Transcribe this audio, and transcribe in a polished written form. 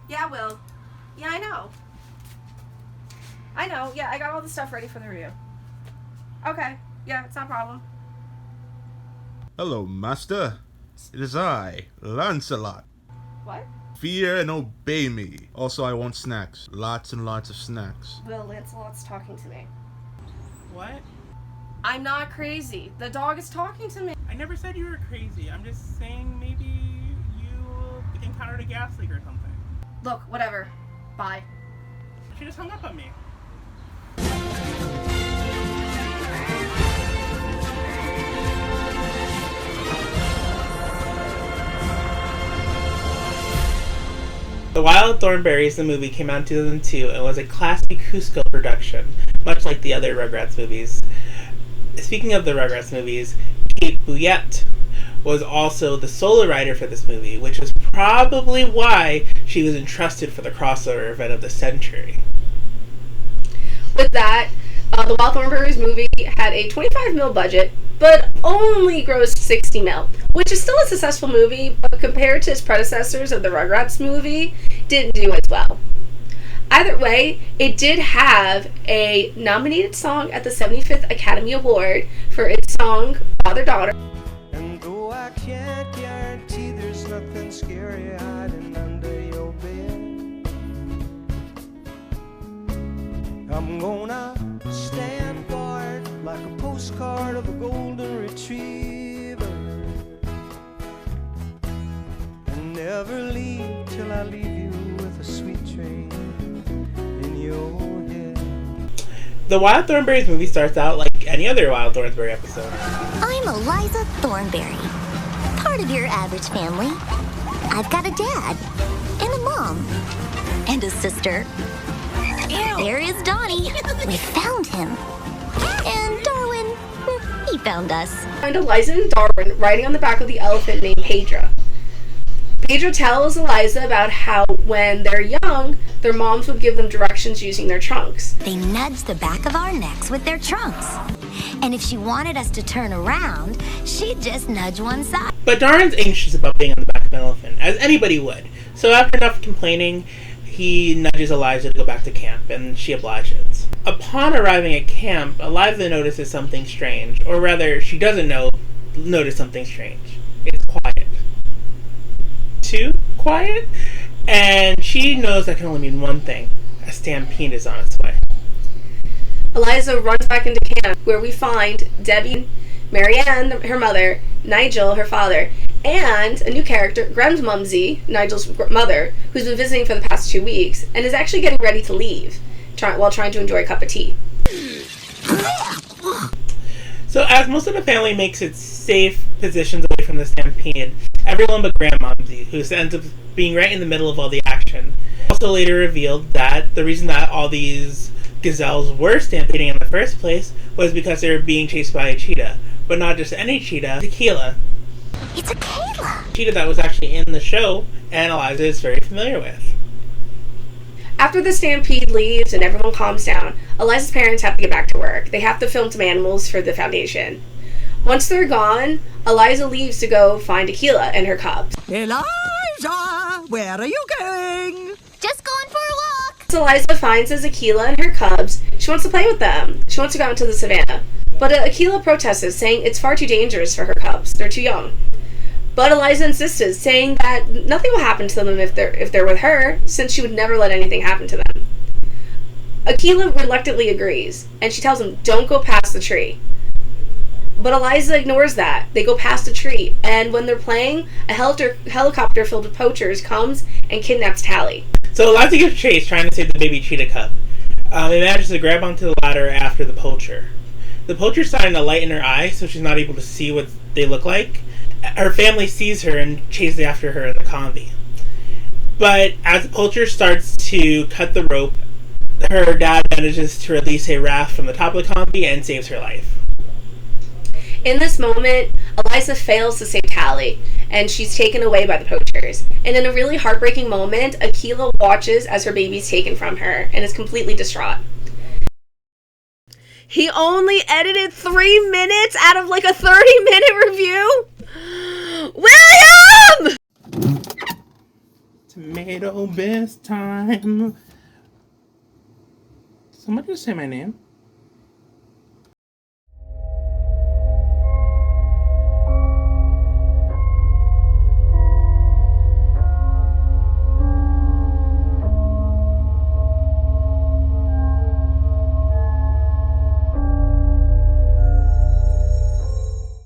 Yeah, I will. Yeah, I know. I know. Yeah, I got all the stuff ready for the review. Okay. Yeah, it's not a problem. Hello, master. It is I, Lancelot. What? Fear and obey me. Also, I want snacks. Lots and lots of snacks. Well, Lancelot's talking to me. What? I'm not crazy. The dog is talking to me. I never said you were crazy. I'm just saying maybe you encountered a gas leak or something. Look, whatever. Bye. She just hung up on me. The Wild Thornberries, the movie, came out in 2002 and was a classic Cusco production, much like the other Rugrats movies. Speaking of the Rugrats movies, Kate Bouillette was also the solo writer for this movie, which is probably why she was entrusted for the crossover event of the century. With that, the Wild Thornberries movie had a $25 million budget, but only grossed $60 million, which is still a successful movie, but compared to its predecessors of the Rugrats movie, didn't do as well. Either way, it did have a nominated song at the 75th Academy Award for its song Father-Daughter. And though I can't guarantee there's nothing scary hiding under your bed, I'm gonna stand guard like a postcard of a golden retriever and never leave till I leave you with a sweet dream in your head. The Wild Thornberries movie starts out like any other Wild Thornberry episode. I'm Eliza Thornberry, part of your average family. I've got a dad, and a mom, and a sister. There is Donnie. We found him. And Darwin, he found us. Find Eliza and Darwin riding on the back of the elephant named Pedro. Pedro tells Eliza about how when they're young, their moms would give them directions using their trunks. They nudged the back of our necks with their trunks. And if she wanted us to turn around, she'd just nudge one side. But Darwin's anxious about being on the back of an elephant, as anybody would. So after enough complaining, he nudges Eliza to go back to camp, and she obliges. Upon arriving at camp, Eliza notices something strange, or rather, she doesn't notice something strange. It's quiet. Too quiet? And she knows that can only mean one thing. A stampede is on its way. Eliza runs back into camp, where we find Debbie, Marianne, her mother, Nigel, her father, and a new character, Grandmumsy, Nigel's mother, who's been visiting for the past 2 weeks, and is actually getting ready to leave, while trying to enjoy a cup of tea. So as most of the family makes its safe positions away from the stampede, everyone but Grandmumsy, who ends up being right in the middle of all the action, also later revealed that the reason that all these gazelles were stampeding in the first place was because they were being chased by a cheetah. But not just any cheetah, Tequila. It's a Kayla. Cheetah that was actually in the show, and Eliza is very familiar with. After the stampede leaves and everyone calms down, Eliza's parents have to get back to work. They have to film some animals for the foundation. Once they're gone, Eliza leaves to go find Tequila and her cubs. Eliza, where are you going? Just going for a walk. As Eliza finds Tequila and her cubs, she wants to play with them. She wants to go out into the savannah. But Tequila protests, saying it's far too dangerous for her cubs. They're too young. But Eliza insisted, saying that nothing will happen to them if they're with her, since she would never let anything happen to them. Tequila reluctantly agrees, and she tells him, don't go past the tree. But Eliza ignores that. They go past the tree, and when they're playing, a helicopter filled with poachers comes and kidnaps Tally. So Eliza gives chase, trying to save the baby cheetah cub. It manages to grab onto the ladder after the poacher. The poacher's starting to light in her eye, so she's not able to see what they look like. Her family sees her and chases after her in the convoy. But as the poacher starts to cut the rope, her dad manages to release a raft from the top of the convoy and saves her life. In this moment, Eliza fails to save Tally, and she's taken away by the poachers. And in a really heartbreaking moment, Tequila watches as her baby's taken from her and is completely distraught. He only edited 3 minutes out of like a 30-minute review? William! Tomato best time. Somebody just say my name.